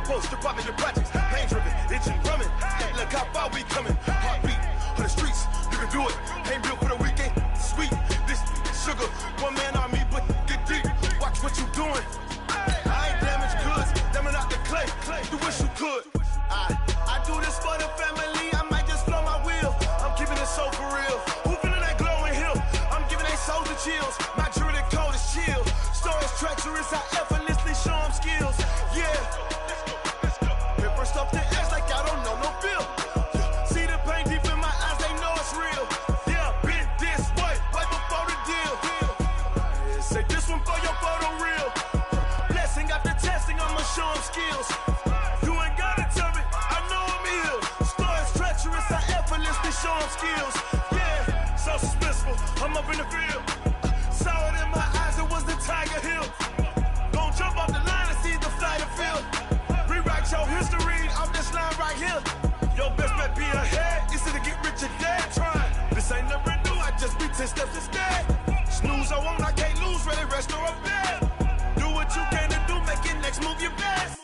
post, department of projects, pain driven, engine drumming. Look how far we coming. Heartbeat on the streets, you can do it. Ain't built for the weekend, sweet. This sugar, one man army, but get deep. Watch what you doing. I ain't damaged goods, damn out the clay. You wish you could. I do this for the family. I might just blow my wheel. I'm keeping it so for real. Who feeling that glowing hill? I'm giving they souls the chills. My jewelry cold is chill. Stories treacherous, I effortlessly show them skills. Yeah. Hit first off the edge like I don't know no feel. See the pain deep in my eyes, they know it's real. Yeah, been this way, way before the deal. Say this one for your photo reel. Blessing after testing, I'ma show them skills. You ain't gotta tell me, I know I'm ill. Stories treacherous, I effortlessly show them skills. Yeah, so suspenseful, I'm up in the field. Saw it in my eyes, it was the Tiger Hill. Gon' jump off the line and see the flight of field. Rewrite your history off this line right here. Your best bet be ahead, easy to get rich or dead. Trying, this ain't never new, I just be 10 steps instead. Snooze I won't, I can't lose, ready, rest or I'm dead. Do what you can to do, make it next move your best.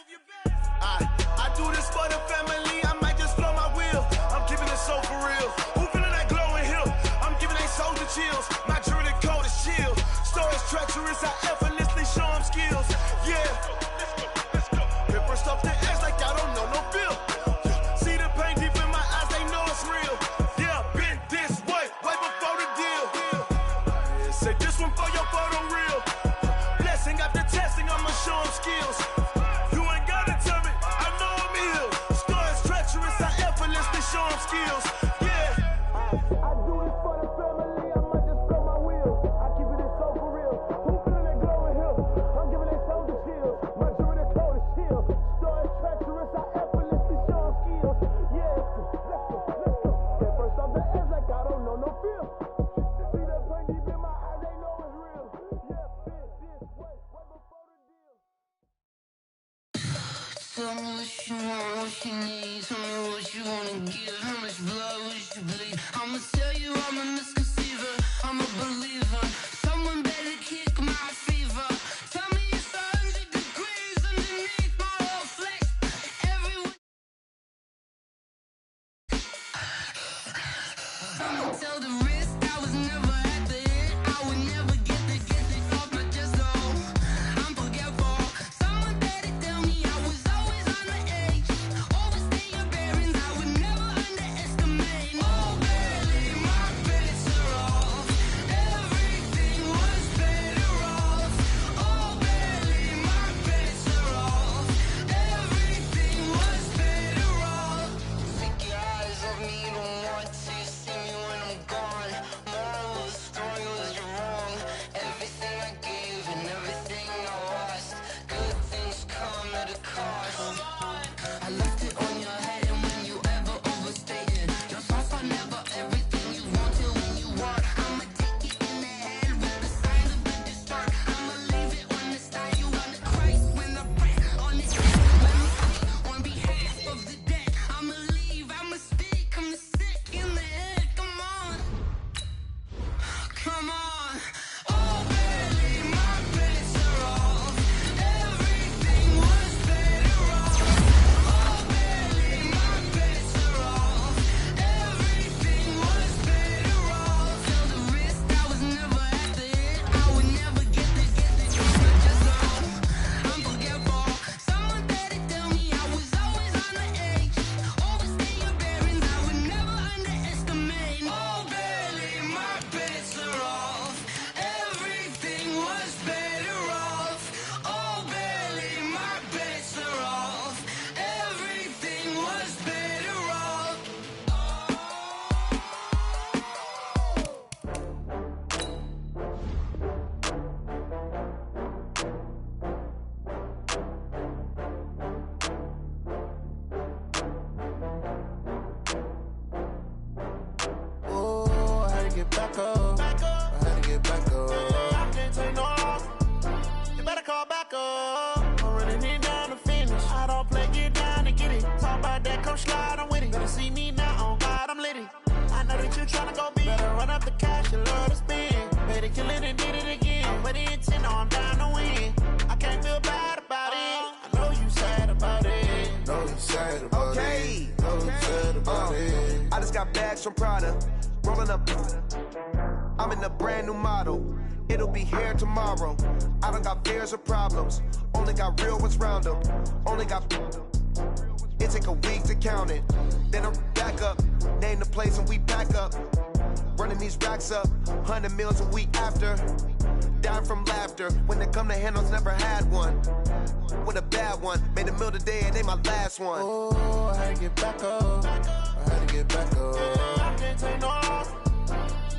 I do this for the family, I might just blow my wheel. I'm keeping it so for real. Who feeling that glowing hill? I'm giving they souls the chills. My jewelry cold is chill. Stories treacherous, I effortlessly show them skills. Yeah. Hit first off the edge like I don't know no feel. See the pain deep in my eyes, they know it's real. Yeah, been this way, way before the deal. Say this one for your photo reel. Blessing after testing, I'ma show them skills. You ain't gotta tell me, I know I'm ill. Stories treacherous, I effortlessly show them skills. Yeah. I do this for the family, I might just blow my wheel. I keep it so for real. Who feeling that glowing hill? I'm giving they souls the chills. My jewelry cold is chill. Stories treacherous, I effortlessly show them skills. Yeah, let's go. Get first off the edge like I don't know no feel. See that pain deep in my eyes, they know it's real. Yeah, this way, way before the deal. Tell me what you want, what you need. Tell me what you wanna give. How much blood would you bleed? I'ma tell you I'm a misconceiver. I'm a believer. Someone better kick my fever. Tell me it's 100 degrees underneath my whole flesh. Everyone. Tell the wrist I was never at the hit. I would never get it off my chest. Oh, I'm forgetful. Someone better tell me I was always on the edge. Overstay your bearings, I would never underestimate. Oh, barely, my bets are off. Everything was better off. Oh, barely, my bets are off. Everything was better off. Take your eyes off me, you don't want to see me when I'm gone. Moral of the story was you're wrong. Everything I gave and everything I lost. Good things come at a cost. I left it on your head, and when you ever overstay it, your thoughts are never everything you want till when you want. I'ma take it in the head with the signs of a distort. I'ma leave it on the side. You want to Christ when I pray on his head. Let me speak on behalf of the dead. I'ma leave, I'ma speak. I'm the sick in the head. Come on, come on. Oh, barely, my bets are off. Everything was better off. Oh, barely, my bets are off. Everything was better off. Tell the wrist I was never at the hit. I would never get it off my chest. Oh, I'm forgetful. Someone better tell me I was always on the edge. Overstay your bearings, I would never underestimate. Oh, barely, my bets are off. Everything was better off. Oh, barely, my bets are off. Everything was better off. Oh, I had to get back up. I had to get back up. I can't take no loss. You better call back up. I'm running it down to finish. I don't play, get down and get it. Talk about that, come slide, I'm with it. Better see me now, on God, I'm litty. I know that you tryna go big. Better run up the cash, you love to spend. Better kill it and did it again. But the intent, no, I'm down to win. I can't feel bad about it. I know you sad about it. got bags from Prada. Rolling up. I'm in a brand new model. It'll be here tomorrow. I don't got fears or problems. Only got real ones round them. Only got. It take a week to count it. Then I'm back up. Name the place and we back up. Running these racks up. 100 meals a week after. Dying from laughter. When it come to handles, never had one. With a bad one. Made a meal today and they my last one. Oh, I had to get back up. I had to get back up. I can't take no loss.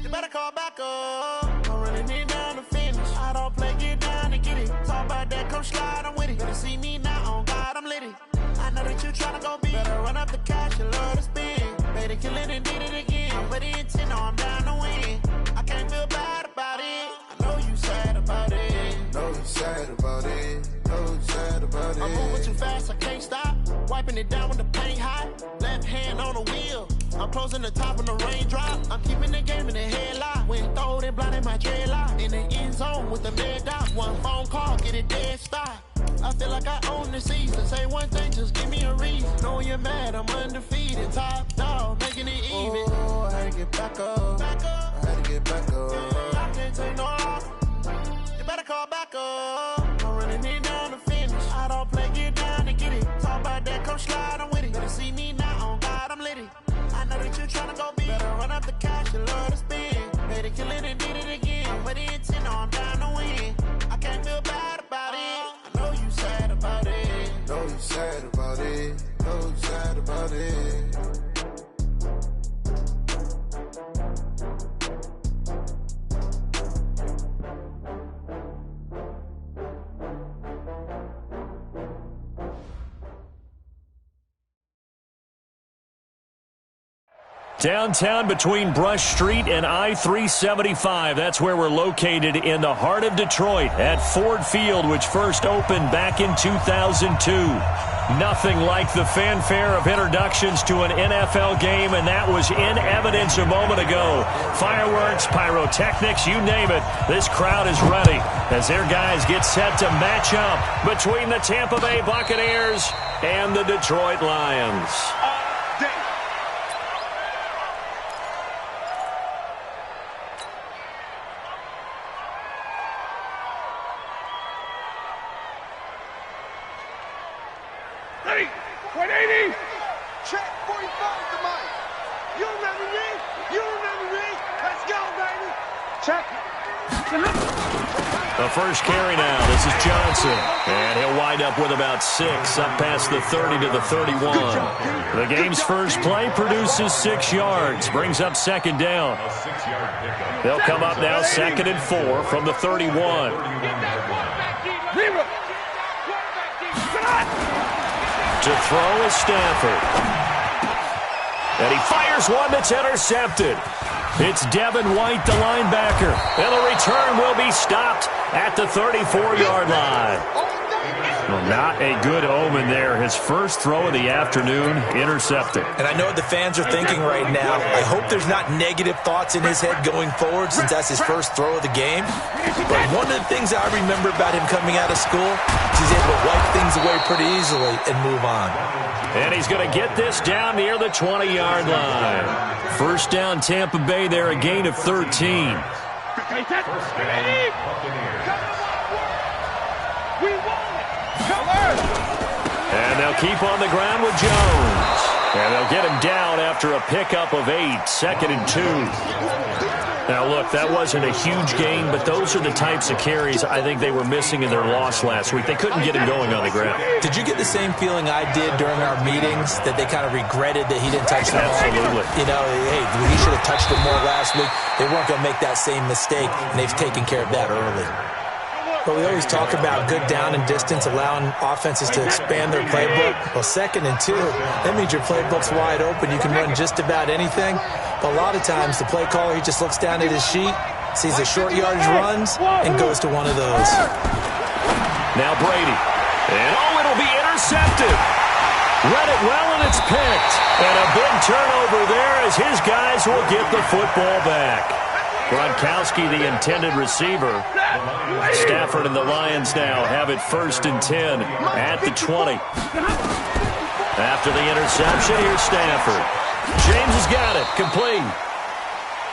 You better call back up. I'm running it down to finish. I don't play, get down and get it. Talk about that, come slide, I'm with it. Better see me now, on God, I'm litty. I know that you tryna go big. Better run up the cash, you love to spend. Better kill it and did it again. But the intent, no, I'm down to win. I can't feel bad about it. I know you sad about it. Know you sad about it. Know you sad about it. I'm moving too fast, I can't stop. Wiping it down with the paint hot. Left hand on the wheel. I'm closing the top when the raindrop. I'm keeping the game in the headlock. When throwed and blinded my dreadlock. In the end zone with the red dot. One phone call, get it dead stop. I feel like I own the season. Say one thing, just give me a reason. Knowing you're mad, I'm undefeated. Top dog, making it even. Oh, I had to get back up. I had to get back up. I can't take no loss. You better call back up. I'm running it down to finish. I don't play, get down and get it. Talk about that, come slide, I'm with it. Better see me now, on God, I'm litty. I know that you tryna go big. Better run up the cash, you love to spend. Better kill it and did it again. But the intent, no, I'm down to win. I can't feel bad about it. I know you sad about it. Know you sad about it. Know you sad about it. Downtown between Brush Street and I-375. That's where we're located in the heart of Detroit at Ford Field, which first opened back in 2002. Nothing like the fanfare of introductions to an NFL game, and that was in evidence a moment ago. Fireworks, pyrotechnics, you name it. This crowd is ready as their guys get set to match up between the Tampa Bay Buccaneers and the Detroit Lions. The first carry now. This is Johnson. And he'll wind up with about 6, up past the 30 to the 31. The game's first play produces 6 yards. Brings up second down. They'll come up now 2nd and 4 from the 31. To throw is Stafford. And he fires one that's intercepted. It's Devin White, the linebacker. And the return will be stopped at the 34-yard line. Well, not a good omen there. His first throw of the afternoon, intercepted. And I know what the fans are thinking right now. I hope there's not negative thoughts in his head going forward since that's his first throw of the game. But one of the things I remember about him coming out of school is he's able to wipe things away pretty easily and move on. And he's going to get this down near the 20-yard line. First down, Tampa Bay there, a gain of 13. And they'll keep on the ground with Jones. And they'll get him down after a pickup of 8, 2nd and 2. Now, look, that wasn't a huge gain, but those are the types of carries I think they were missing in their loss last week. They couldn't get him going on the ground. Did you get the same feeling I did during our meetings, that they kind of regretted that he didn't touch the ball? Absolutely. You know, hey, he should have touched it more last week. They weren't going to make that same mistake, and they've taken care of that early. But we always talk about good down and distance, allowing offenses to expand their playbook. Well, 2nd and 2, that means your playbook's wide open. You can run just about anything. But a lot of times, the play caller, he just looks down at his sheet, sees the short yardage runs, and goes to one of those. Now Brady. And, it'll be intercepted. Read it well, and it's picked. And a big turnover there as his guys will get the football back. Gronkowski, the intended receiver. Stafford and the Lions now have it 1st and 10 at the 20. After the interception, here's Stafford. James has got it. Complete.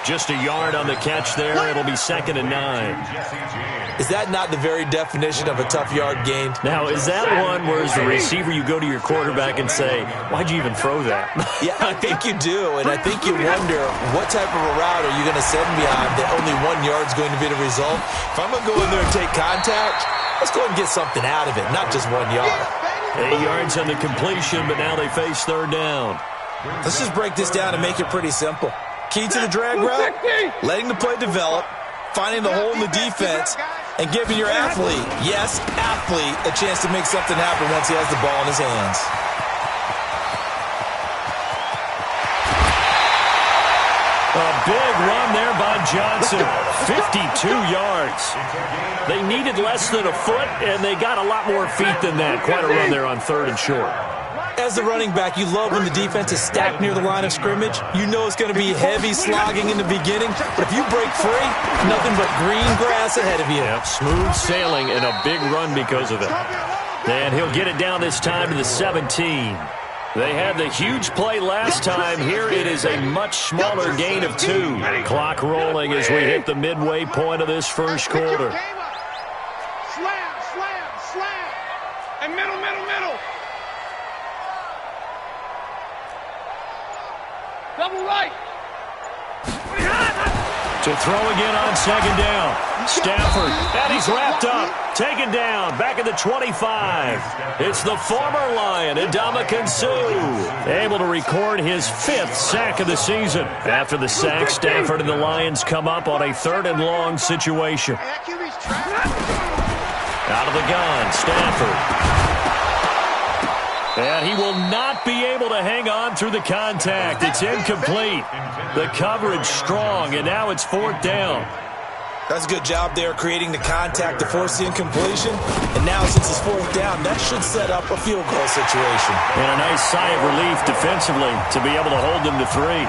Just a yard on the catch there. It'll be 2nd and 9. Is that not the very definition of a tough yard gain? Now, is that one where as the receiver you go to your quarterback and say, why'd you even throw that? Yeah, I think you do, and I think you wonder what type of a route are you going to send me on that only 1 yard's going to be the result? If I'm going to go in there and take contact, let's go and get something out of it, not just 1 yard. 8 yards on the completion, but now they face 3rd down. Let's just break this down and make it pretty simple. Key to the drag route, letting the play develop, finding the hole in the defense, and giving your athlete, yes, athlete, a chance to make something happen once he has the ball in his hands. A big run there by Johnson. 52 yards. They needed less than a foot, and they got a lot more feet than that. Quite a run there on 3rd and short. As the running back, you love when the defense is stacked near the line of scrimmage. You know it's going to be heavy slogging in the beginning, but if you break free, nothing but green grass ahead of you. Yep, smooth sailing and a big run because of it. And he'll get it down this time to the 17. They had the huge play last time. Here it is a much smaller gain of 2. Clock rolling as we hit the midway point of this first quarter. Slam, slam, slam. And middle. Double right. To throw again on 2nd down. Stafford, and he's wrapped up. Taken down, back at the 25. It's the former Lion, Ndamukong Suh, able to record his 5th sack of the season. After the sack, Stafford and the Lions come up on a 3rd and long situation. Out of the gun, Stafford. And he will not be able to hang on through the contact. It's incomplete. The coverage strong, and now it's 4th down. That's a good job there creating the contact to force the incompletion. And now since it's 4th down, that should set up a field goal situation. And a nice sigh of relief defensively to be able to hold them to 3.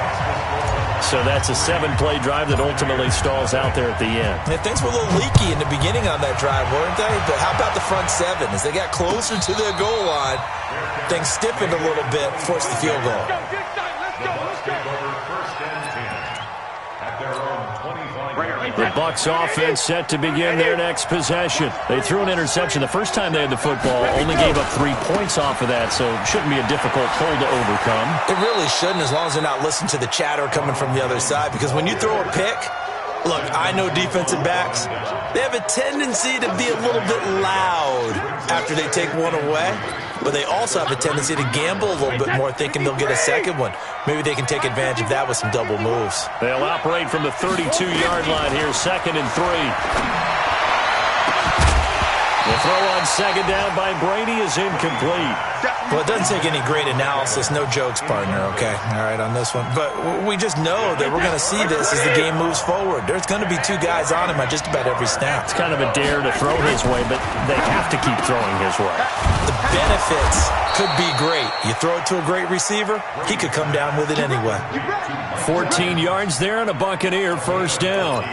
So that's a 7-play drive that ultimately stalls out there at the end. And things were a little leaky in the beginning on that drive, weren't they? But how about the front 7? As they got closer to their goal line, things stiffened a little bit, forced the field goal. The Bucs offense set to begin their next possession. They threw an interception the first time they had the football, only gave up 3 points off of that, so it shouldn't be a difficult hole to overcome. It really shouldn't, as long as they're not listening to the chatter coming from the other side, because when you throw a pick, look, I know defensive backs, they have a tendency to be a little bit loud after they take one away, but they also have a tendency to gamble a little bit more, thinking they'll get a second one. Maybe they can take advantage of that with some double moves. They'll operate from the 32-yard line here, 2nd and 3. The throw on 2nd down by Brady is incomplete. Well, it doesn't take any great analysis. No jokes, partner, okay? All right, on this one. But we just know that we're going to see this as the game moves forward. There's going to be 2 guys on him at just about every snap. It's kind of a dare to throw his way, but they have to keep throwing his way. The benefits could be great. You throw it to a great receiver, he could come down with it anyway. 14 yards there and a Buccaneer 1st down.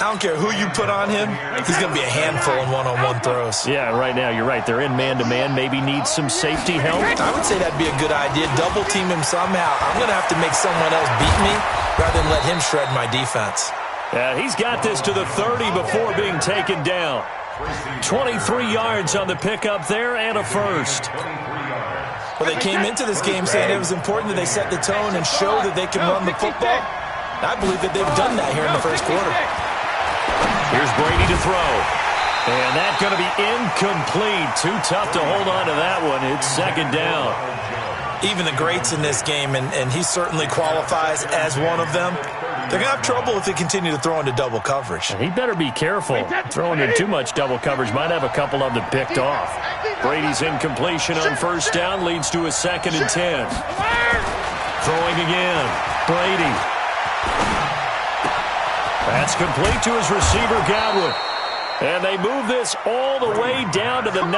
I don't care who you put on him, he's going to be a handful in one-on-one throws. Yeah, right now, you're right. They're in man-to-man, maybe need some safety help. I would say that'd be a good idea. Double team him somehow. I'm going to have to make someone else beat me rather than let him shred my defense. Yeah, he's got this to the 30 before being taken down. 23 yards on the pickup there and a first. Well, they came into this game saying it was important that they set the tone and show that they can run the football. I believe that they've done that here in the first quarter. Here's Brady to throw. And that's going to be incomplete. Too tough to hold on to that one. It's 2nd down. Even the greats in this game, and he certainly qualifies as one of them, they're going to have trouble if they continue to throw into double coverage. He better be careful. Throwing in too much double coverage might have a couple of them picked off. Brady's incompletion on 1st down leads to a 2nd and 10. Throwing again. Brady. That's complete to his receiver, Godwin. And they move this all the way down to the 9.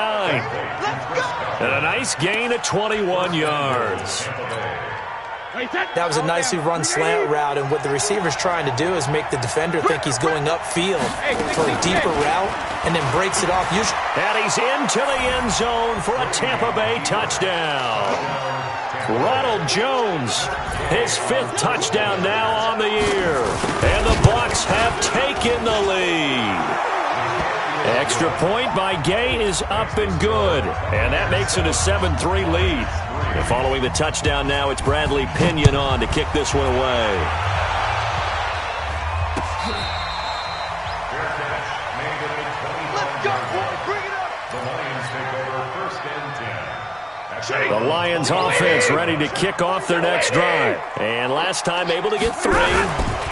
And a nice gain of 21 yards. That was a nicely run slant route, and what the receiver's trying to do is make the defender think he's going upfield for a deeper route and then breaks it off. And he's into the end zone for a Tampa Bay touchdown. Ronald Jones, his 5th touchdown now on the year. And the Bucs have taken the lead. Extra point by Gay is up and good. And that makes it a 7-3 lead. And following the touchdown now, it's Bradley Pinion on to kick this one away. Let's go, boy. Bring it up. The Lions offense ready to kick off their next drive. And last time able to get 3.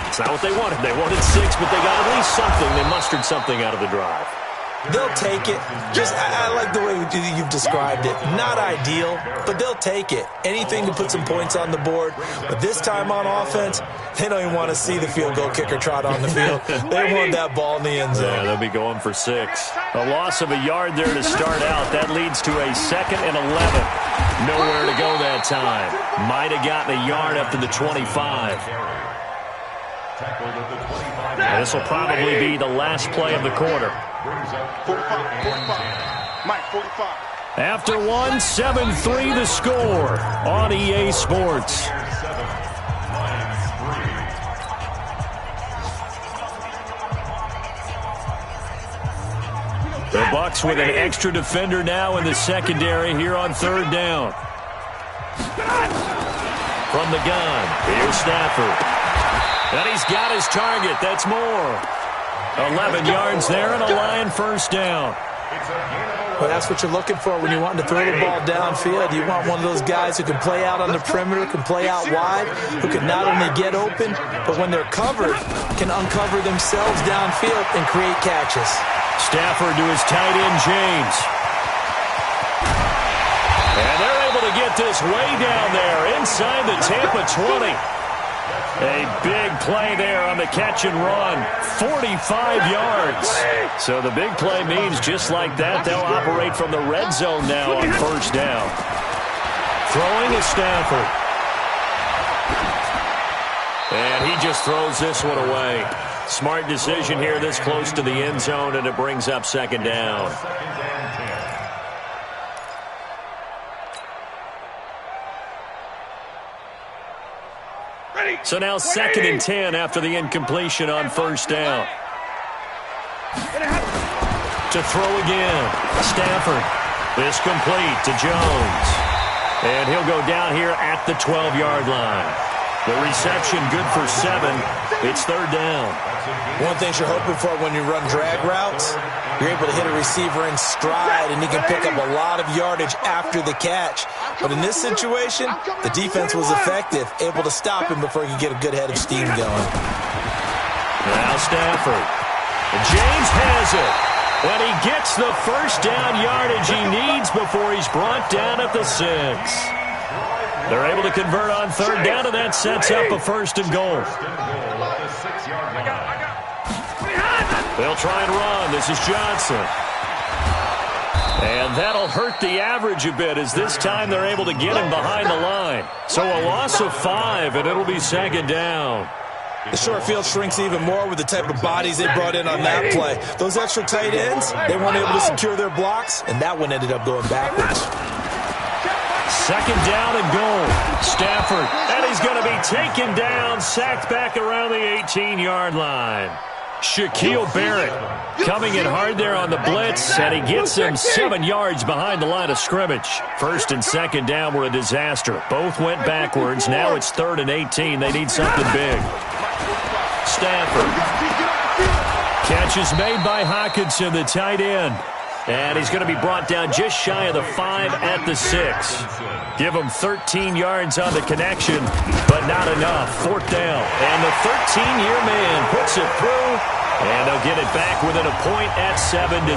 It's not what they wanted. They wanted 6, but they got at least something. They mustered something out of the drive. They'll take it. I like the way you've described it. Not ideal, but they'll take it. Anything to put some points on the board. But this time on offense, they don't even want to see the field goal kicker trot on the field. They want that ball in the end zone. Yeah, they'll be going for 6. A loss of a yard there to start out. That leads to a 2nd and 11. Nowhere to go that time. Might have gotten a yard up to the 25. And this will probably be the last play of the quarter. 45. Mike, 45. After 1, 7-3 the score on EA Sports. The Bucs with an extra defender now in the secondary here on 3rd down. From the gun, here's Stafford. And he's got his target. That's more. 11 yards there and a Lion 1st down. Well, that's what you're looking for when you want to throw the ball downfield. You want one of those guys who can play out on the perimeter, can play out wide, who can not only get open, but when they're covered, can uncover themselves downfield and create catches. Stafford to his tight end, James. And they're able to get this way down there inside the Tampa 20. A big play there on the catch and run. 45 yards. So the big play means just like that, they'll operate from the red zone now on 1st down. Throwing is Stafford. And he just throws this one away. Smart decision here this close to the end zone, and it brings up 2nd down. So now 2nd and 10 after the incompletion on 1st down. To throw again. Stafford. This complete to Jones. And he'll go down here at the 12-yard line. The reception good for 7. It's 3rd down. One thing you're hoping for when you run drag routes, you're able to hit a receiver in stride, and he can pick up a lot of yardage after the catch. But in this situation, the defense was effective, able to stop him before he could get a good head of steam going. Now Stafford. James has it. And he gets the 1st down yardage he needs before he's brought down at the 6. They're able to convert on 3rd down, and that sets up a 1st and goal. They'll try and run. This is Johnson. And that'll hurt the average a bit, as this time they're able to get him behind the line. So a loss of 5, and it'll be 2nd down. The short field shrinks even more with the type of bodies they brought in on that play. Those extra tight ends, they weren't able to secure their blocks, and that one ended up going backwards. 2nd down and goal. Stafford, and he's going to be taken down, sacked back around the 18-yard line. Shaquille Barrett coming in hard there on the blitz, and he gets him 7 yards behind the line of scrimmage. 1st and 2nd down were a disaster. Both went backwards. Now it's 3rd and 18. They need something big. Stafford. Catch is made by Hockenson, the tight end. And he's going to be brought down just shy of the 5 at the 6. Give him 13 yards on the connection, but not enough. 4th down. And the 13-year man puts it through, and they'll get it back within a point at 7-6.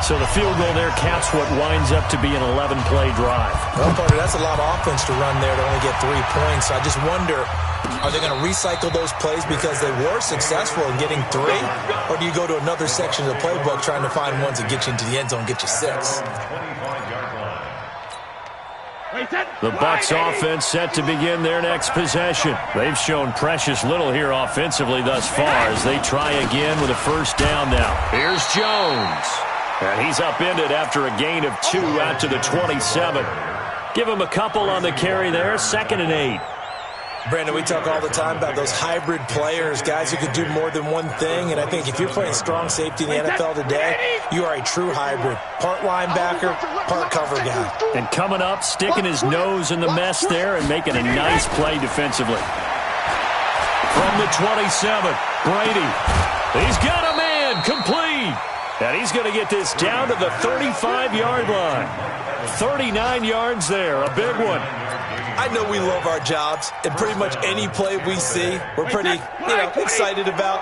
So the field goal there caps what winds up to be an 11-play drive. Well, partner, that's a lot of offense to run there to only get 3 points. So I just wonder, are they going to recycle those plays because they were successful in getting 3? Or do you go to another section of the playbook trying to find ones that get you into the end zone and get you 6? The Bucs offense set to begin their next possession. They've shown precious little here offensively thus far as they try again with a 1st down now. Here's Jones. And he's upended after a gain of 2 out to the 27. Give him a couple on the carry there, 2nd and 8. Brandon, we talk all the time about those hybrid players, guys who could do more than one thing, and I think if you're playing strong safety in the NFL today, you are a true hybrid. Part linebacker, part cover guy. And coming up, sticking his nose in the mess there and making a nice play defensively. From the 27, Brady. He's got a man, complete. And he's going to get this down to the 35-yard line. 39 yards there, a big one. I know we love our jobs, and pretty much any play we see, we're pretty, excited about.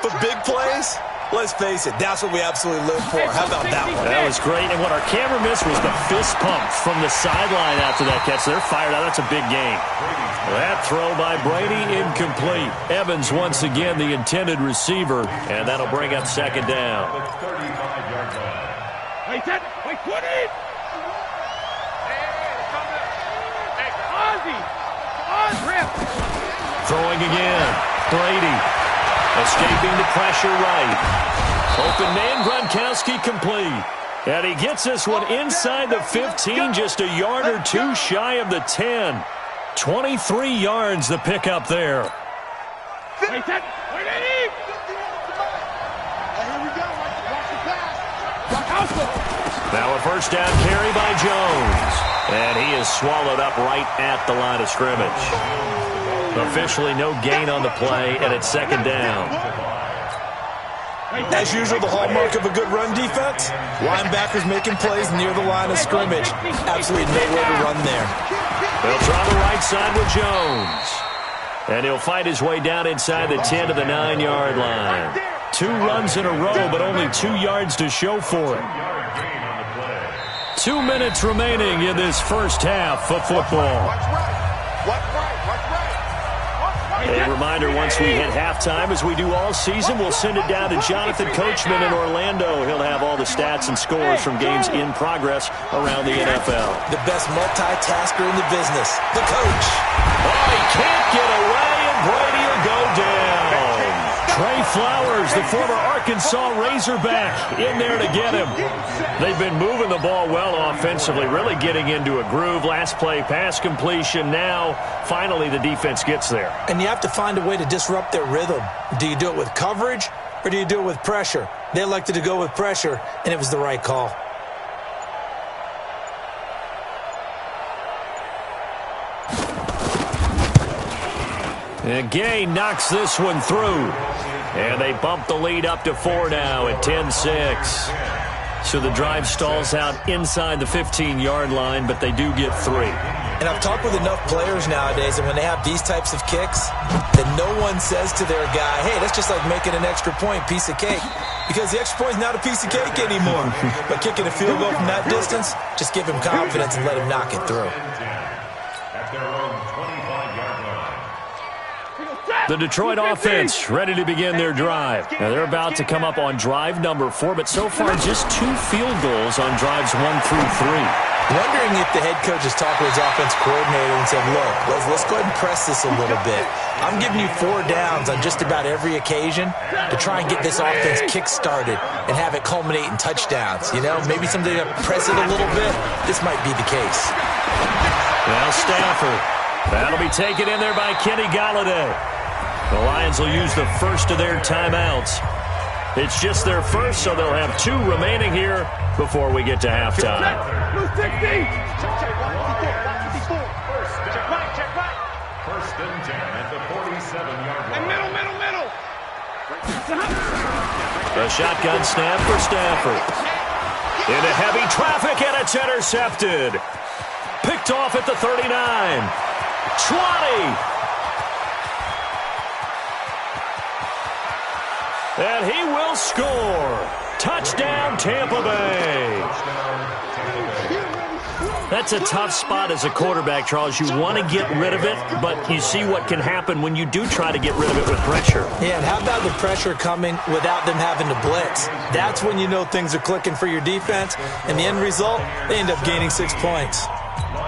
But big plays, let's face it, that's what we absolutely live for. How about that one? That was great, and what our camera missed was the fist pump from the sideline after that catch. They're fired out. That's a big gain. That throw by Brady, incomplete. Evans once again the intended receiver, and that'll bring up 2nd down. Wait, 20. Throwing again. Brady escaping the pressure right. Open man, Gronkowski complete. And he gets this one inside the 15, just a yard or two shy of the 10. 23 yards the pickup there. Wait, here we go. Watch the pass. Now a first down carry by Jones. And he is swallowed up right at the line of scrimmage. Officially no gain on the play, and it's 2nd down. As usual, the hallmark of a good run defense, linebackers making plays near the line of scrimmage. Absolutely nowhere to run there. They'll try the right side with Jones. And he'll fight his way down inside the 10 to the 9-yard line. 2 runs in a row, but only 2 yards to show for it. 2 minutes remaining in this first half of football. A reminder, once we hit halftime, as we do all season, we'll send it down to Jonathan Coachman in Orlando. He'll have all the stats and scores from games in progress around the NFL. The best multitasker in the business, the coach. Oh, he can't get away, and Brady will go down. Trey Flowers, the former Arkansas Razorback, in there to get him. They've been moving the ball well offensively, really getting into a groove. Last play, pass completion. Now, finally, the defense gets there. And you have to find a way to disrupt their rhythm. Do you do it with coverage, or do you do it with pressure? They elected to go with pressure, and it was the right call. And Gay knocks this one through. And they bump the lead up to 4 now at 10-6. So the drive stalls out inside the 15-yard line, but they do get 3. And I've talked with enough players nowadays, and when they have these types of kicks, that no one says to their guy, hey, that's just like making an extra point, piece of cake. Because the extra point is not a piece of cake anymore. But kicking a field goal from that distance, just give him confidence and let him knock it through. The Detroit offense ready to begin their drive. Now they're about to come up on drive number 4, but so far just 2 field goals on drives 1 through 3. Wondering if the head coach has talked to his offense coordinator and said, look, let's go ahead and press this a little bit. I'm giving you 4 downs on just about every occasion to try and get this offense kick-started and have it culminate in touchdowns. You know, maybe someday to press it a little bit. This might be the case. Now Stafford. That'll be taken in there by Kenny Golladay. The Lions will use the first of their timeouts. It's just their first, so they'll have 2 remaining here before we get to halftime. First and 10 at the 47-yard line. Middle. A shotgun snap for Stafford. Into heavy traffic, and it's intercepted. Picked off at the 39. 20. And he will score. Touchdown, Tampa Bay. That's a tough spot as a quarterback, Charles. You want to get rid of it, but you see what can happen when you do try to get rid of it with pressure. Yeah, and how about the pressure coming without them having to blitz? That's when you know things are clicking for your defense, and the end result, they end up gaining 6 points.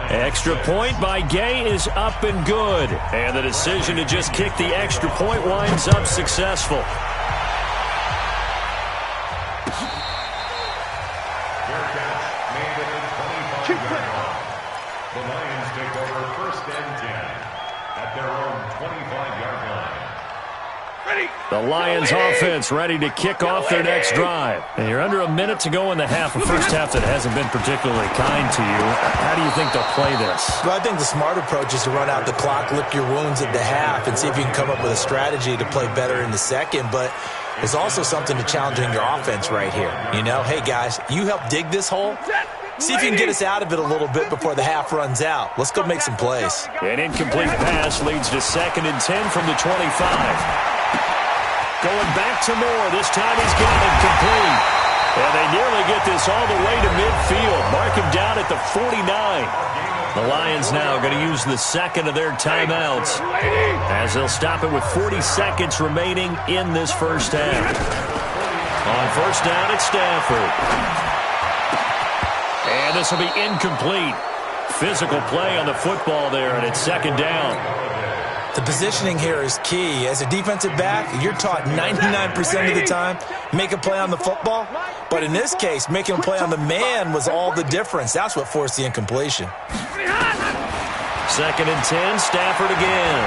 Extra point by Gay is up and good. And the decision to just kick the extra point winds up successful. The Lions take over 1st and 10 at their own 25-yard line. The Lions offense ready to kick off their next drive. And you're under a minute to go in the half, a first half that hasn't been particularly kind to you. How do you think they'll play this? Well, I think the smart approach is to run out the clock, lick your wounds at the half, and see if you can come up with a strategy to play better in the second. But there's also something to challenging your offense right here. You know, hey, guys, you help dig this hole. See if you can get us out of it a little bit before the half runs out. Let's go make some plays. An incomplete pass leads to 2nd and 10 from the 25. Going back to Moore. This time he's got it complete. And they nearly get this all the way to midfield. Mark him down at the 49. The Lions now going to use the second of their timeouts as they'll stop it with 40 seconds remaining in this first half. On first down, it's Stafford. And this will be incomplete. Physical play on the football there, and it's 2nd down. The positioning here is key. As a defensive back, you're taught 99% of the time, make a play on the football. But in this case, making a play on the man was all the difference. That's what forced the incompletion. 2nd and 10, Stafford again.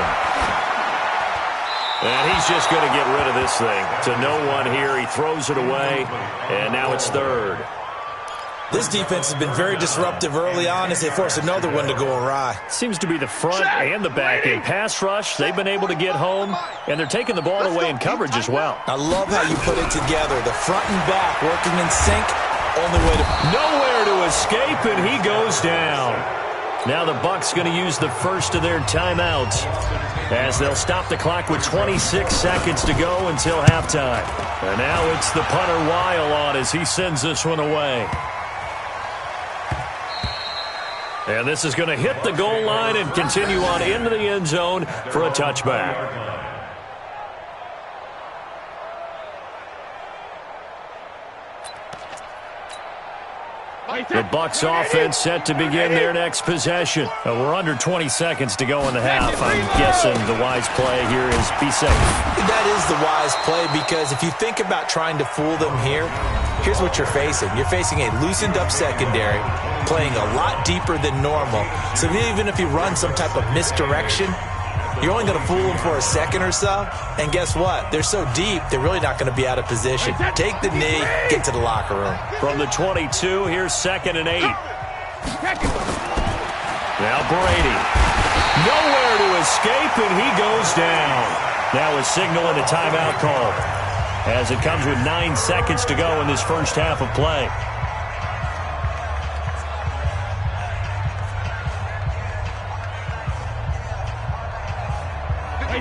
And he's just going to get rid of this thing. To no one here, he throws it away, and now it's 3rd. This defense has been very disruptive early on as they force another one to go awry. Seems to be the front and the back end. Pass rush, they've been able to get home, and they're taking the ball away in coverage as well. I love how you put it together. The front and back working in sync. Only way to... Nowhere to escape, and he goes down. Now the Bucs going to use the first of their timeouts as they'll stop the clock with 26 seconds to go until halftime. And now it's the punter Weil on as he sends this one away. And this is going to hit the goal line and continue on into the end zone for a touchback. The Bucs offense set to begin their next possession. We're under 20 seconds to go in the half. I'm guessing the wise play here is be safe. That is the wise play because if you think about trying to fool them here, here's what you're facing. You're facing a loosened up secondary, playing a lot deeper than normal. So even if you run some type of misdirection, you're only going to fool them for a second or so. And guess what? They're so deep, they're really not going to be out of position. Take the knee, get to the locker room. From the 22, here's 2nd and 8. Now Brady. Nowhere to escape, and he goes down. Now a signal and a timeout call as it comes with 9 seconds to go in this first half of play.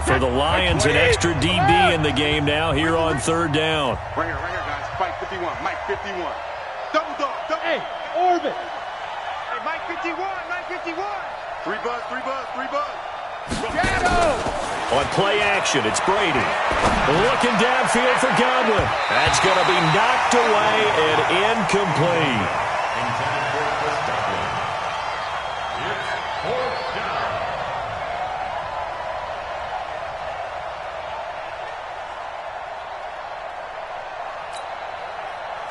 For the Lions, an extra DB in the game now here on 3rd down. Right here, guys. Mike 51, Mike 51. Double dog, double. Hey, orbit. Hey, Mike 51, Mike 51. 3 buzz, 3 buzz, 3 buzz. Shadow. On play action, it's Brady. Looking downfield for Godwin. That's going to be knocked away and incomplete. Intended for Chris Godwin. It's 4th down.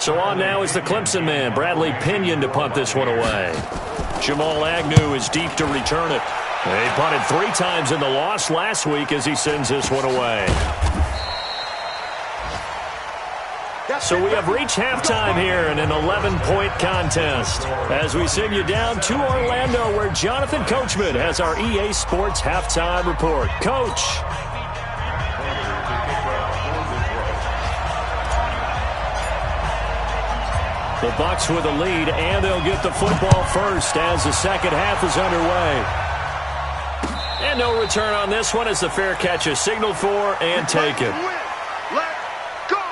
So on now is the Clemson man, Bradley Pinion, to punt this one away. Jamal Agnew is deep to return it. He punted 3 times in the loss last week as he sends this one away. So we have reached halftime here in an 11-point contest as we send you down to Orlando where Jonathan Coachman has our EA Sports halftime report. Coach. The Bucs with a lead, and they'll get the football first as the second half is underway. And no return on this one as the fair catch is signaled for and taken. Let's go.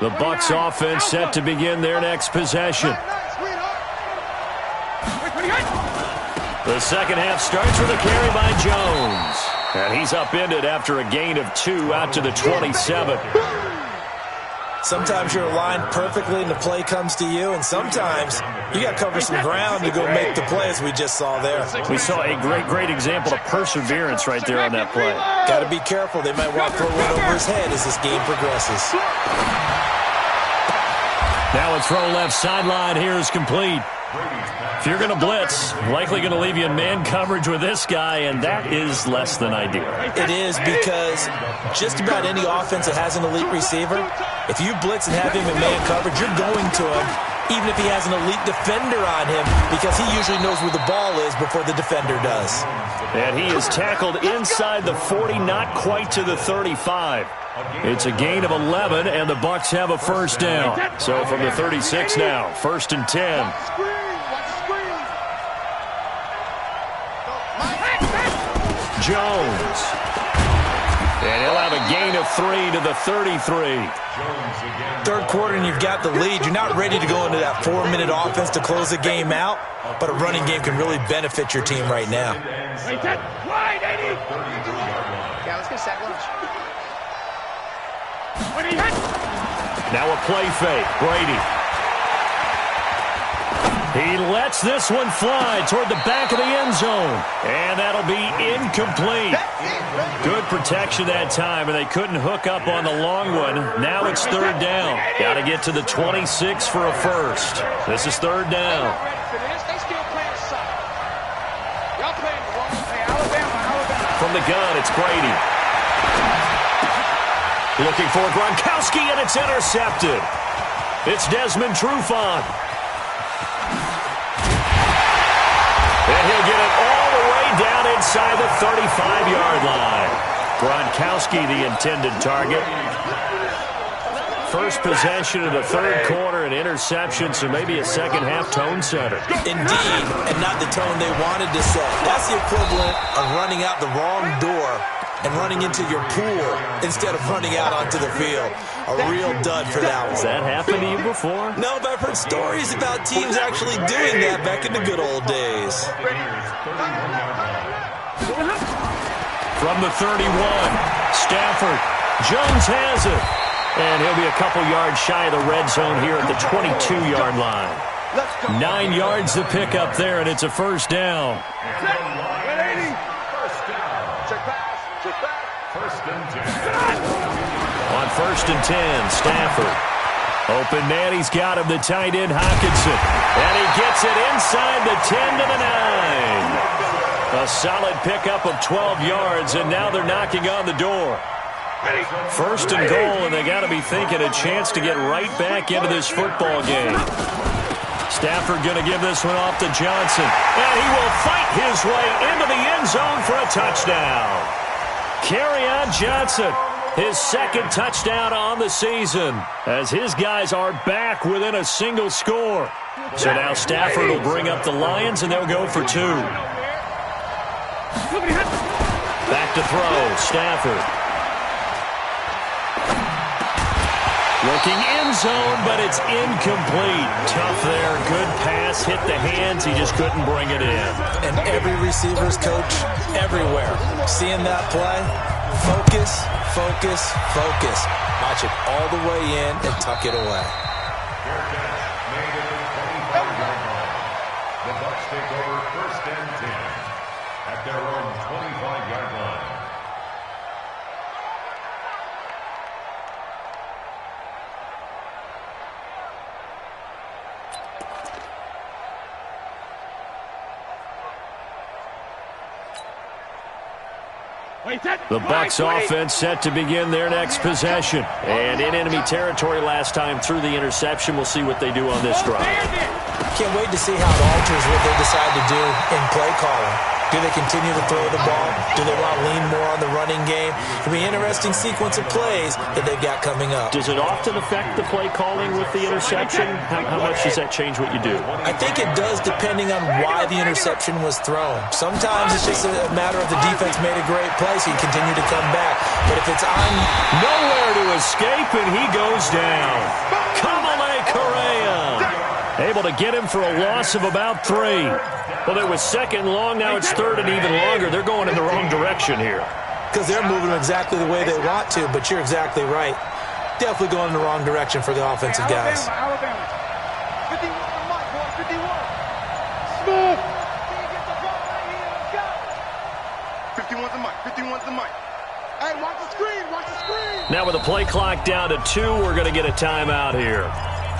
The Bucs offense set to begin their next possession. The second half starts with a carry by Jones. And he's upended after a gain of 2 out to the 27. Sometimes you're aligned perfectly and the play comes to you, and sometimes you got to cover some ground to go make the play as we just saw there. We saw a great example of perseverance right there on that play. Got to be careful. They might want to throw one over his head as this game progresses. Now a throw left sideline here is complete. If you're going to blitz, likely going to leave you in man coverage with this guy, and that is less than ideal. It is, because just about any offense that has an elite receiver, if you blitz and have him in man coverage, you're going to him, even if he has an elite defender on him, because he usually knows where the ball is before the defender does. And he is tackled inside the 40, not quite to the 35. It's a gain of 11, and the Bucs have a first down. So from the 36 now, 1st and 10. Jones. And he'll have a gain of 3 to the 33. Third quarter and you've got the lead. You're not ready to go into that 4-minute offense to close the game out, but a running game can really benefit your team right now. Yeah, let's get sack lunch. Now a play fake. Brady. He lets this one fly toward the back of the end zone. And that'll be incomplete. Good protection that time, and they couldn't hook up on the long one. Now it's 3rd down. Got to get to the 26 for a first. This is 3rd down. From the gun, it's Brady. Looking for Gronkowski, and it's intercepted. It's Desmond Trufant. And he'll get it all the way down inside the 35-yard line. Gronkowski, the intended target. First possession of the 3rd quarter, an interception, so maybe a second-half tone setter. Indeed, and not the tone they wanted to set. That's the equivalent of running out the wrong door and running into your pool instead of running out onto the field. A real dud for that one. Has that happened to you before? No, but I've heard stories about teams actually doing that back in the good old days. From the 31, Stafford. Jones has it. And he'll be a couple yards shy of the red zone here at the 22-yard line. 9 yards to pick up there, and it's a first down. On 1st and 10, Stafford. Open man, he's got him, the tight end, Hockenson. And he gets it inside the 10 to the 9. A solid pickup of 12 yards, and now they're knocking on the door. 1st and goal, and they got to be thinking a chance to get right back into this football game. Stafford going to give this one off to Johnson. And he will fight his way into the end zone for a touchdown. Kerryon Johnson, his 2nd touchdown on the season, as his guys are back within a single score. So now Stafford will bring up the Lions, and they'll go for 2. Back to throw, Stafford. Looking end zone, but it's incomplete. Tough there. Good pass. Hit the hands. He just couldn't bring it in. And every receiver's coach everywhere, seeing that play, focus, focus, focus. Watch it all the way in and tuck it away. The Bucs take over 1st and 10 at their own 25-yard line. The Bucs offense set to begin their next possession. And in enemy territory last time through the interception. We'll see what they do on this drive. Can't wait to see how it alters what they decide to do in play calling. Do they continue to throw the ball? Do they want to lean more on the running game? It'll be an interesting sequence of plays that they've got coming up. Does it often affect the play calling with the interception? How much does that change what you do? I think it does, depending on why the interception was thrown. Sometimes it's just a matter of the defense made a great play, so you continue to come back. But if it's on... Nowhere to escape, and he goes down. Kamale Correa able to get him for a loss of about 3. Well, it was 2nd and long. Now it's 3rd and even longer. They're going in the wrong direction here. Because they're moving exactly the way they want to, but you're exactly right. Definitely going in the wrong direction for the offensive guys. Alabama. 51. 51's the mic. 51's the mic. Hey, watch the screen. Watch the screen. Now with the play clock down to 2, we're going to get a timeout here.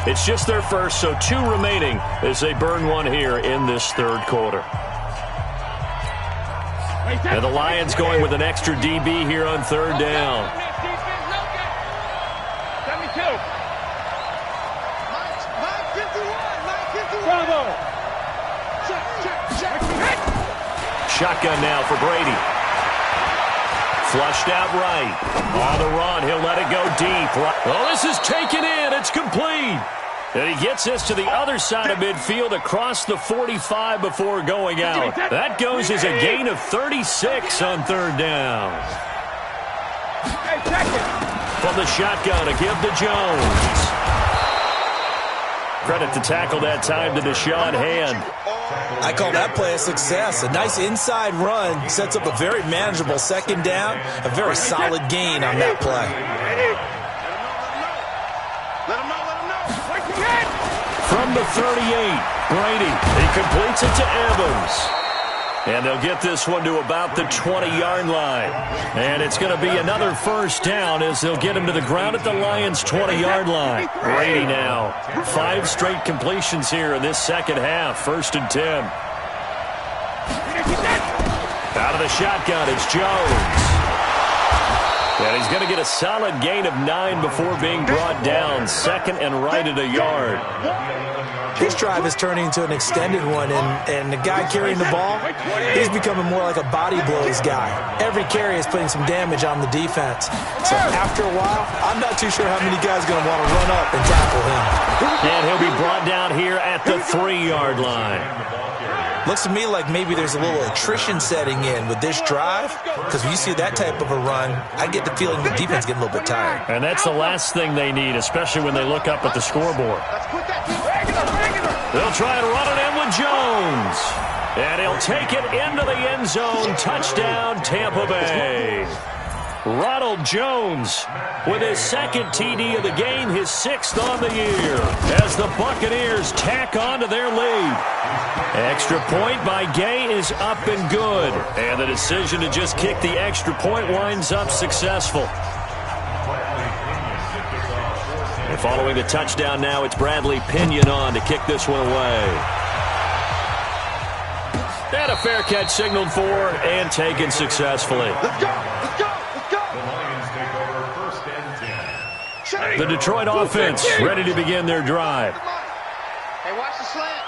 It's just their first, so 2 remaining as they burn one here in this third quarter. And the Lions going with an extra DB here on third down. Shotgun now for Brady. Flushed out right. On the run, he'll let it go deep. Oh, this is taken in. It's complete. And he gets this to the other side of midfield across the 45 before going out. That goes as a gain of 36 on third down. From the shotgun, a give to Jones. Credit the tackle that time to Deshaun Hand. I call that play a success. A nice inside run sets up a very manageable second down. A very solid gain on that play. From the 38, Brady. He completes it to Evans. And they'll get this one to about the 20-yard line. And it's going to be another first down as they'll get him to the ground at the Lions' 20-yard line. Brady now. 5 straight completions here in this second half. 1st and 10. Out of the shotgun, it's Jones. And he's going to get a solid gain of 9 before being brought down. 2nd and right at a yard. This drive is turning into an extended one, and the guy carrying the ball, he's becoming more like a body blows guy. Every carry is putting some damage on the defense. So after a while, I'm not too sure how many guys are going to want to run up and tackle him. And he'll be brought down here at the 3-yard line. Looks to me like maybe there's a little attrition setting in with this drive, because when you see that type of a run, I get the feeling the defense getting a little bit tired. And that's the last thing they need, especially when they look up at the scoreboard. They'll try and run it in with Jones. And he'll take it into the end zone. Touchdown, Tampa Bay. Ronald Jones with his 2nd TD of the game, his 6th on the year, as the Buccaneers tack on to their lead. Extra point by Gay is up and good. And the decision to just kick the extra point winds up successful. And following the touchdown now, it's Bradley Pinion on to kick this one away. And a fair catch signaled for and taken successfully. Let's go! Let's go! Let's go! The Lions take over 1st and 10. The Detroit offense ready to begin their drive. Hey, watch the slant.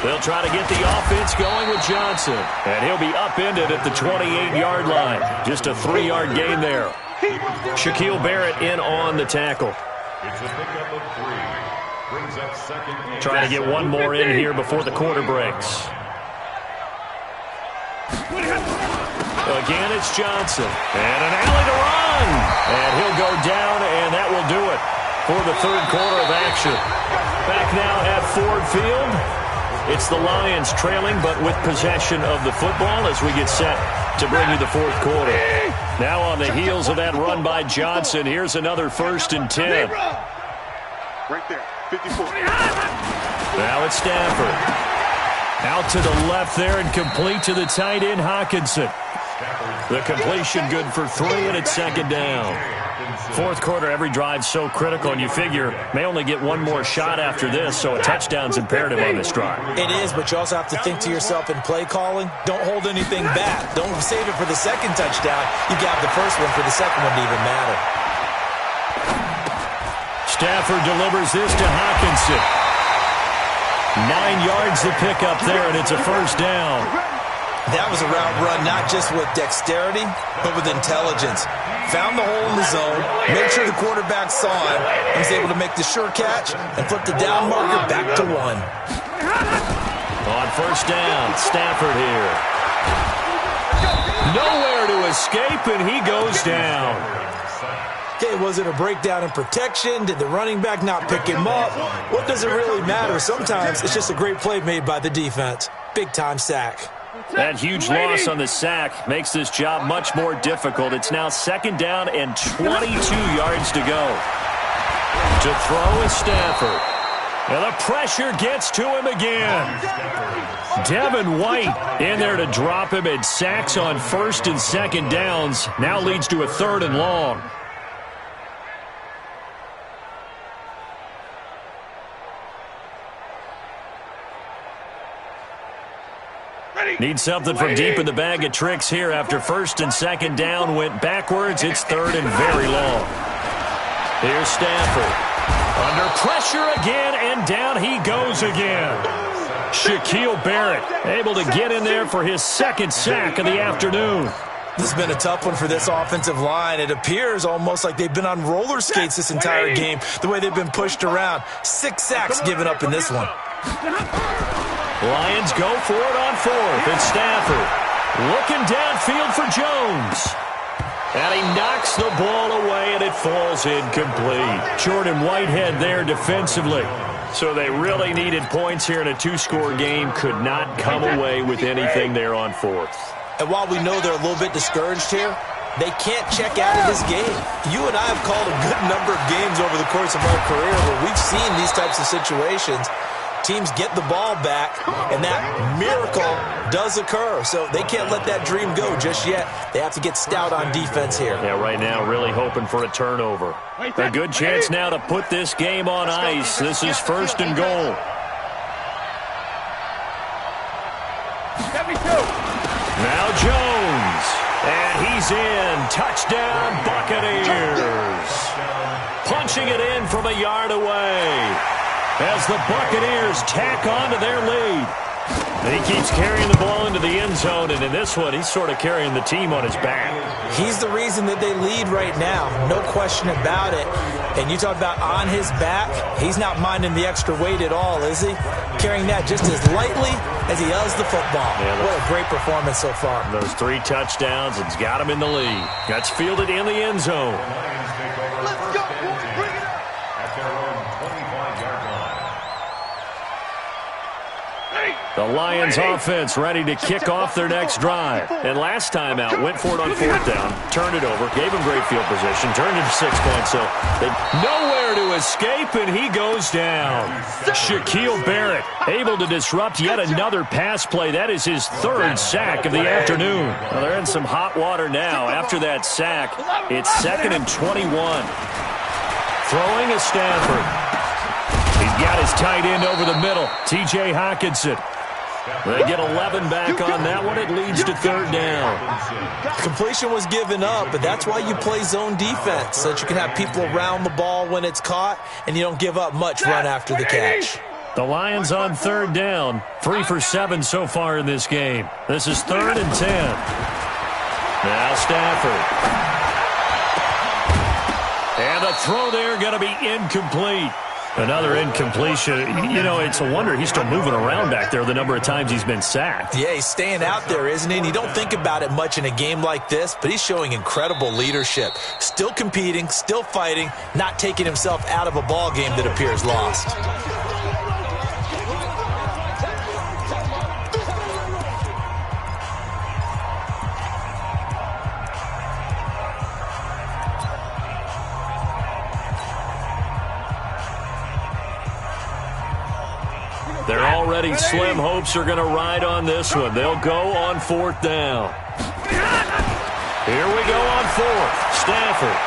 They'll try to get the offense going with Johnson. And he'll be upended at the 28-yard line. Just a 3-yard gain there. Shaquille Barrett in on the tackle. It's a pickup of 3. Brings up 2nd. Trying to get one more in here before the quarter breaks. Again, it's Johnson. And an alley to run. And he'll go down, and that will do it for the third quarter of action. Back now at Ford Field. It's the Lions trailing, but with possession of the football as we get set to bring you the fourth quarter. Now on the heels of that run by Johnson, here's another 1st and 10. Right there, 54. Now it's Stafford. Out to the left there and complete to the tight end, Hawkinson. The completion good for 3, and it's 2nd down. Fourth quarter, every drive's so critical, and you figure may only get one more shot after this, so a touchdown's imperative on this drive. It is, but you also have to think to yourself in play calling, don't hold anything back. Don't save it for the second touchdown. You got the first one for the second one to even matter. Stafford delivers this to Hawkinson. 9 yards to pick up there, and it's a 1st down. That was a route run not just with dexterity, but with intelligence. Found the hole in the zone, made sure the quarterback saw him, and was able to make the sure catch and flip the down marker back to 1. On 1st down, Stafford here. Nowhere to escape, and he goes down. Okay, was it a breakdown in protection? Did the running back not pick him up? What does it really matter? Sometimes it's just a great play made by the defense. Big-time sack. That huge loss on the sack makes this job much more difficult. It's now 2nd down and 22 yards to go. To throw is Stafford. And the pressure gets to him again. Devin White in there to drop him, and sacks on 1st and 2nd downs. Now leads to a 3rd and long. Need something from deep in the bag of tricks here after first and second down went backwards. It's third and very long. Here's Stafford. Under pressure again, and down he goes again. Shaquille Barrett able to get in there for his second sack of the afternoon. This has been a tough one for this offensive line. It appears almost like they've been on roller skates this entire game, the way they've been pushed around. 6 sacks given up in this one. Lions go for it on fourth. It's Stafford looking downfield for Jones. And he knocks the ball away, and it falls incomplete. Jordan Whitehead there defensively. So they really needed points here in a 2-score game. Could not come away with anything there on fourth. And while we know they're a little bit discouraged here, they can't check out of this game. You and I have called a good number of games over the course of our career where we've seen these types of situations. Teams get the ball back, and that miracle does occur. So they can't let that dream go just yet. They have to get stout on defense here. Yeah, right now really hoping for a turnover. A good chance now to put this game on ice. This is first and goal. Now Jones, and he's in. Touchdown, Buccaneers. Punching it in from a yard away as the Buccaneers tack on to their lead. And he keeps carrying the ball into the end zone, and in this one, he's sort of carrying the team on his back. He's the reason that they lead right now, no question about it. And you talk about on his back, he's not minding the extra weight at all, is he? Carrying that just as lightly as he does the football. Yeah, what a great performance so far. Those 3 touchdowns, it's got him in the lead. That's fielded in the end zone. Let's go, boys. Bring it up. At their own 25-yard line. The Lions offense ready to kick off their next drive. And last time out, went for it on fourth down, turned it over, gave him great field position, turned it to 6 points. So they nowhere to escape, and he goes down. Shaquille Barrett able to disrupt yet another pass play. That is his 3rd sack of the afternoon. Well, they're in some hot water now. After that sack, it's 2nd and 21. Throwing is Stafford. He's got his tight end over the middle, T.J. Hockenson. They get 11 back on that one. It leads to 3rd down. Completion was given up, but that's why you play zone defense, so that you can have people around the ball when it's caught, and you don't give up much run after the catch. The Lions on 3rd down. 3 for 7 so far in this game. This is 3rd and 10. Now Stafford. And the throw there going to be incomplete. Another incompletion. You know, it's a wonder he's still moving around back there the number of times he's been sacked. Yeah, he's staying out there, isn't he? And you don't think about it much in a game like this, but he's showing incredible leadership. Still competing, still fighting, not taking himself out of a ball game that appears lost. They're already slim hopes are going to ride on this one. They'll go on 4th down. Here we go on 4th. Stafford.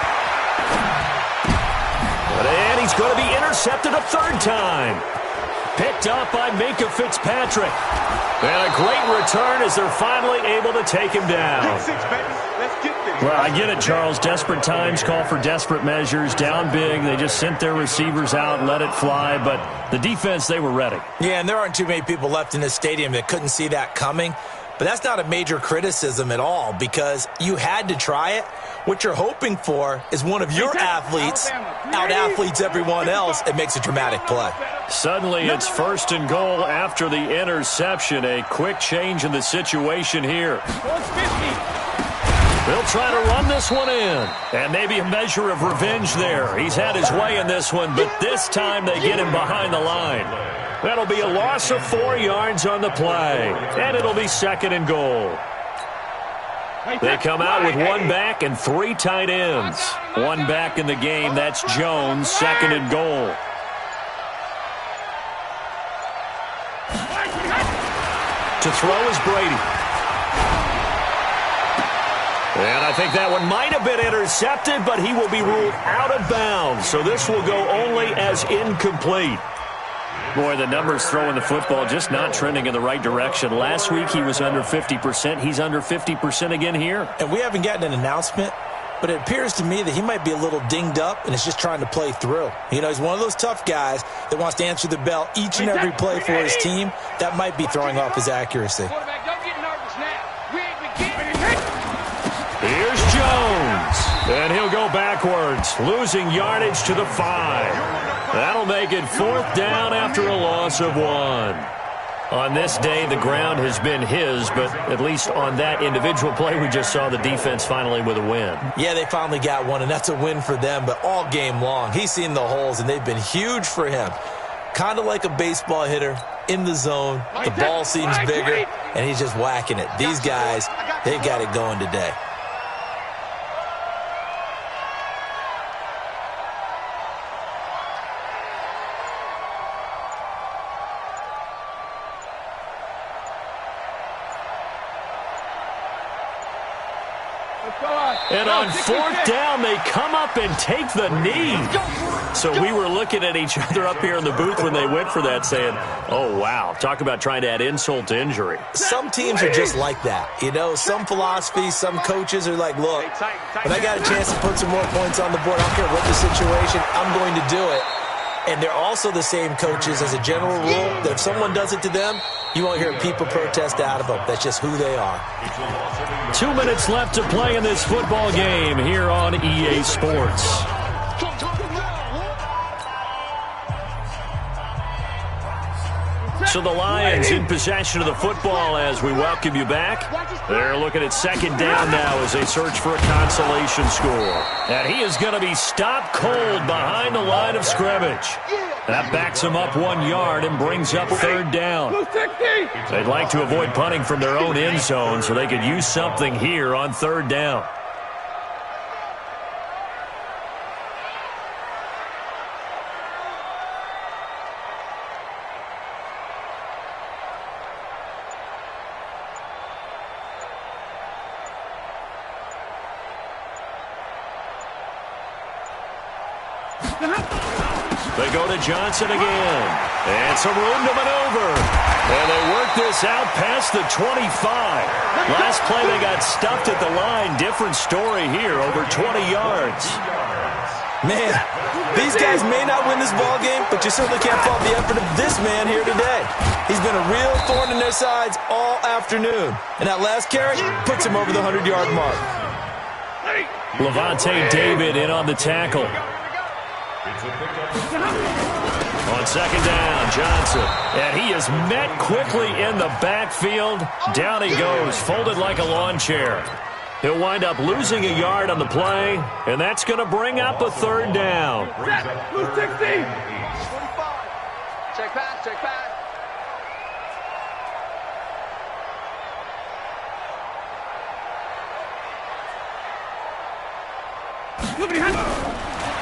And he's going to be intercepted a 3rd time. Picked up by Minkah Fitzpatrick. And a great return as they're finally able to take him down. Pick 6, baby. Let's get this. Well, I get it, Charles. Desperate times call for desperate measures. Down big. They just sent their receivers out and let it fly. But the defense, they were ready. Yeah, and there aren't too many people left in this stadium that couldn't see that coming. But that's not a major criticism at all because you had to try it. What you're hoping for is one of your athletes out-athletes everyone else and makes a dramatic play. Suddenly, it's 1st and goal after the interception. A quick change in the situation here. They'll try to run this one in. And maybe a measure of revenge there. He's had his way in this one, but this time they get him behind the line. That'll be a loss of 4 yards on the play. And it'll be 2nd and goal. They come out with 1 back and 3 tight ends. 1 back in the game. That's Jones, 2nd and goal. To throw is Brady. And I think that one might have been intercepted, but he will be ruled out of bounds. So this will go only as incomplete. Boy, the numbers throwing the football just not trending in the right direction. Last week he was under 50%. He's under 50% again here. And we haven't gotten an announcement, but it appears to me that he might be a little dinged up and is just trying to play through. You know, he's one of those tough guys that wants to answer the bell each and every play for his team. That might be throwing off his accuracy. Quarterback, don't get nervous now. We ain't beginning. Here's Jones, and he'll go backwards, losing yardage to the 5. That'll make it 4th down after a loss of 1. On this day, the ground has been his, but at least on that individual play, we just saw the defense finally with a win. Yeah, they finally got one, and that's a win for them, but all game long, he's seen the holes, and they've been huge for him. Kind of like a baseball hitter in the zone. The ball seems bigger, and he's just whacking it. These guys, they got it going today. And on 4th down, they come up and take the knee. So we were looking at each other up here in the booth when they went for that saying, oh, wow, talk about trying to add insult to injury. Some teams are just like that. You know, some philosophies, some coaches are like, look, when I got a chance to put some more points on the board, I don't care what the situation, I'm going to do it. And they're also the same coaches as a general rule that if someone does it to them, you won't hear people protest out of them. That's just who they are. 2 minutes left to play in this football game here on EA Sports. So the Lions in possession of the football as we welcome you back. They're looking at 2nd down now as they search for a consolation score. And he is going to be stopped cold behind the line of scrimmage. That backs him up 1 yard and brings up 3rd down. They'd like to avoid punting from their own end zone so they could use something here on 3rd down. They go to Johnson again. And some room to maneuver. And they work this out past the 25. Last play they got stuffed at the line. Different story here, over 20 yards. Man, these guys may not win this ball game, but you certainly can't fault the effort of this man here today. He's been a real thorn in their sides all afternoon. And that last carry puts him over the 100-yard mark. Levante David in on the tackle. On 2nd down, Johnson. And he is met quickly in the backfield. Down he goes, folded like a lawn chair. He'll wind up losing a yard on the play, and that's going to bring up a 3rd down. Check back, check back.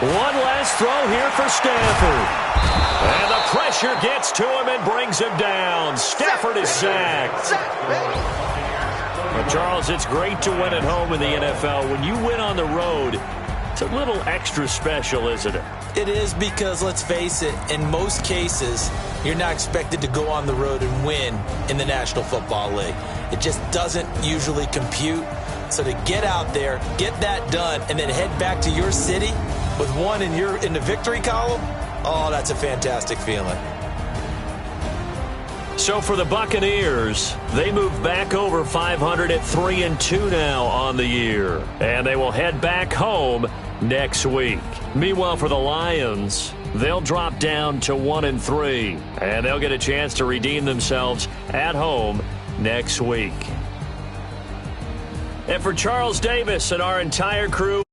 One last throw here for Stafford. And the pressure gets to him and brings him down. Stafford is sacked. But Charles, it's great to win at home in the NFL. When you win on the road, it's a little extra special, isn't it? It is because, let's face it, in most cases, you're not expected to go on the road and win in the National Football League. It just doesn't usually compute. So to get out there, get that done, and then head back to your city with one in the victory column, oh, that's a fantastic feeling. So for the Buccaneers, they move back over 500 at 3-2 now on the year. And they will head back home next week. Meanwhile, for the Lions, they'll drop down to 1-3. And they'll get a chance to redeem themselves at home next week. And for Charles Davis and our entire crew,